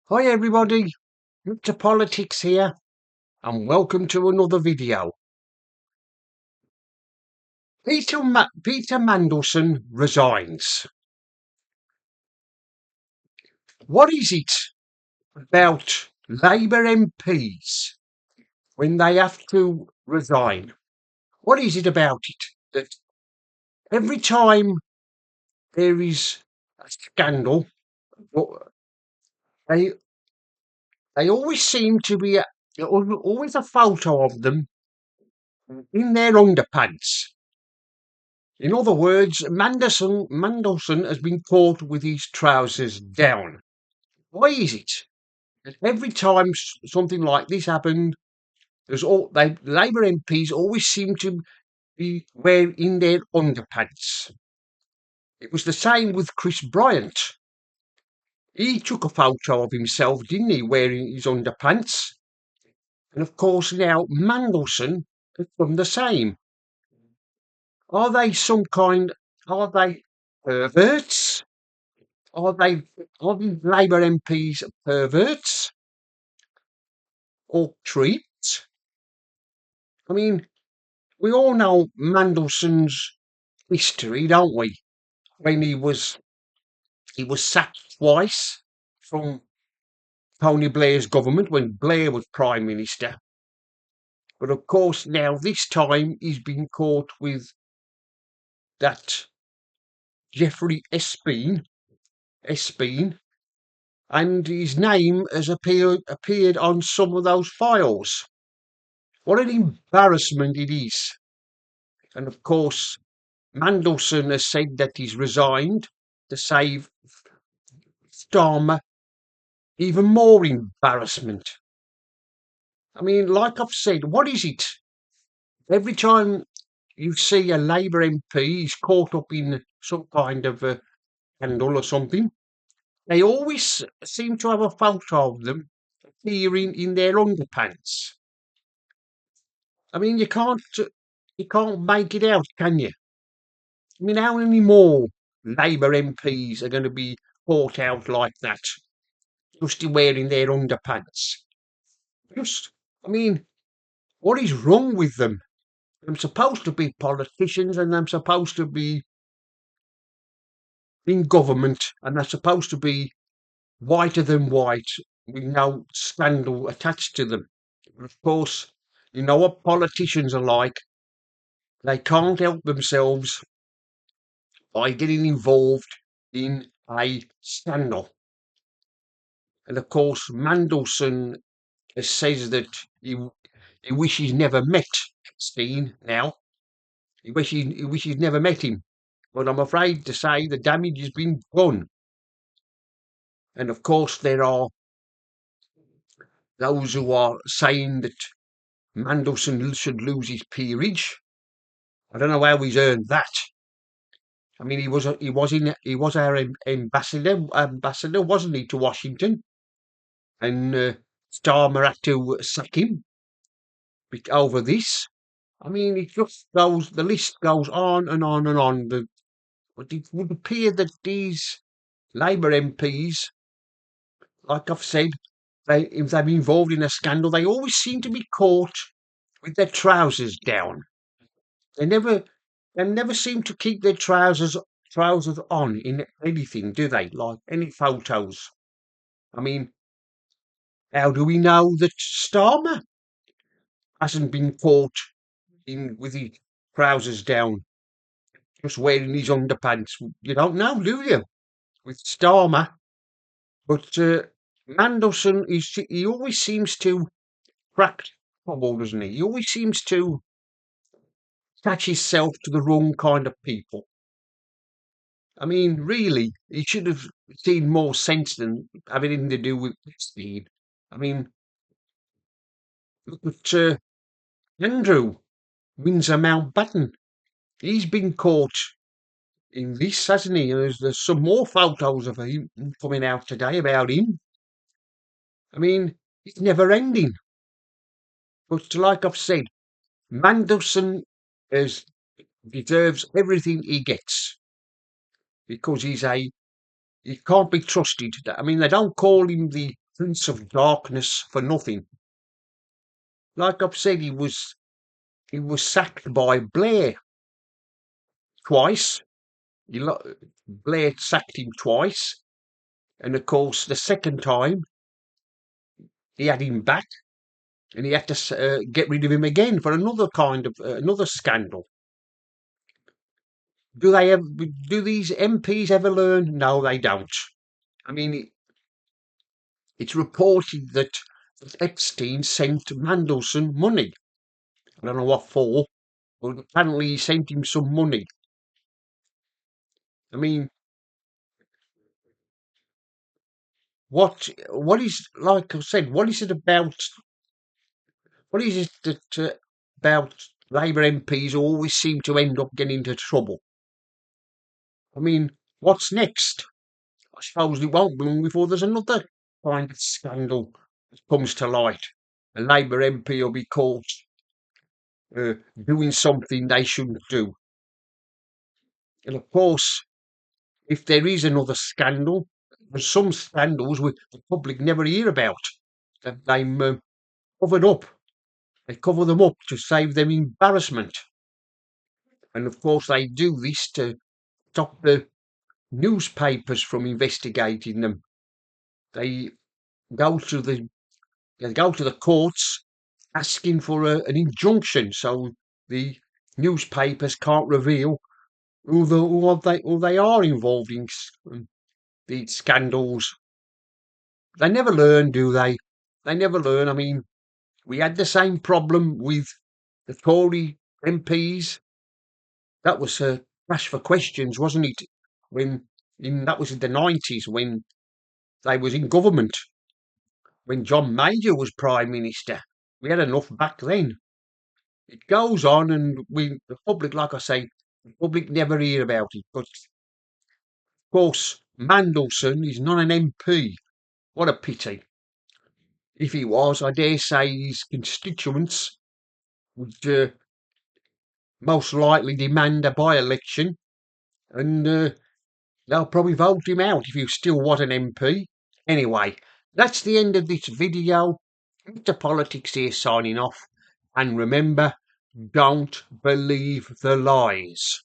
Hi everybody, Mr. Politics here, and welcome to another video. Peter Mandelson resigns. What is it about Labour MPs when they have to resign? What is it about it that every time there is a scandal, they they always seem to be always a photo of them in their underpants? In other words, Mandelson has been caught with his trousers down. Why is it that every time something like this happened, Labour MPs always seem to be wearing their underpants? It was the same with Chris Bryant. He took a photo of himself, didn't he, wearing his underpants? And of course now Mandelson has done the same. Are they some kind? Are they perverts? Are these Labour MPs perverts or creeps? I mean, we all know Mandelson's history, don't we? When he was sacked twice from Tony Blair's government when Blair was Prime Minister. But of course now this time he's been caught with that Jeffrey Espine, and his name has appeared on some of those files. What an embarrassment it is. And of course, Mandelson has said that he's resigned to save Starmer even more embarrassment. I mean, like I've said, what is it? Every time you see a Labour MP is caught up in some kind of a scandal or something, they always seem to have a photo of them appearing in their underpants. I mean, you can't make it out, can you? I mean, how many more Labour MPs are going to be caught out like that, just wearing their underpants? I mean, what is wrong with them? They're supposed to be politicians and they're supposed to be in government and they're supposed to be whiter than white with no scandal attached to them. But of course, you know what politicians are like. They can't help themselves by getting involved in a scandal. And of course, Mandelson says that he wishes he never met Steen now. He wishes never met him. But I'm afraid to say the damage has been done. And of course, there are those who are saying that Mandelson should lose his peerage. I don't know how he's earned that. I mean, he was our ambassador, wasn't he, to Washington? And Starmer had to sack him over this. I mean, the list goes on and on and on. But it would appear that these Labour MPs, like I've said, if they're involved in a scandal, they always seem to be caught with their trousers down. They never, they never seem to keep their trousers on in anything, do they? Like any photos. I mean, how do we know that Starmer hasn't been caught in with his trousers down, just wearing his underpants? You don't know, do you? With Starmer, but Mandelson, he always seems to crack trouble, doesn't he? He always seems to attach himself to the wrong kind of people. I mean, really, he should have seen more sense than having anything to do with speed. I mean, look at Andrew Windsor Mountbatten. He's been caught in this, hasn't he? And there's some more photos of him coming out today about him. I mean, it's never ending. But like I've said, Mandelson is, deserves everything he gets because he can't be trusted. I mean, they don't call him the Prince of Darkness for nothing. Like I've said, he was sacked by Blair twice. Blair sacked him twice, and of course the second time he had him back, and he had to get rid of him again for another kind of another scandal. Do these MPs ever learn? No, they don't. I mean, it's reported that Epstein sent Mandelson money. I don't know what for, but apparently he sent him some money. I mean, what is, like I said, what is it about? What is it that about Labour MPs who always seem to end up getting into trouble? I mean, what's next? I suppose it won't be long before there's another kind of scandal that comes to light. A Labour MP will be caught doing something they shouldn't do. And of course, if there is another scandal, there's some scandals which the public never hear about, that they've covered up. They cover them up to save them embarrassment. And of course, they do this to stop the newspapers from investigating them. They go to the they go to the courts asking for an injunction, so the newspapers can't reveal who they are involved in these scandals. They never learn, do they? They never learn. I mean, we had the same problem with the Tory MPs. That was a crash for questions, wasn't it? That was in the 90s when they was in government, when John Major was Prime Minister. We had enough back then. It goes on, and the public, like I say, the public never hear about it. But of course, Mandelson is not an MP. What a pity. If he was, I dare say his constituents would most likely demand a by-election, and they'll probably vote him out if he still was an MP. Anyway, that's the end of this video. Mr. Politics here signing off. And remember, don't believe the lies.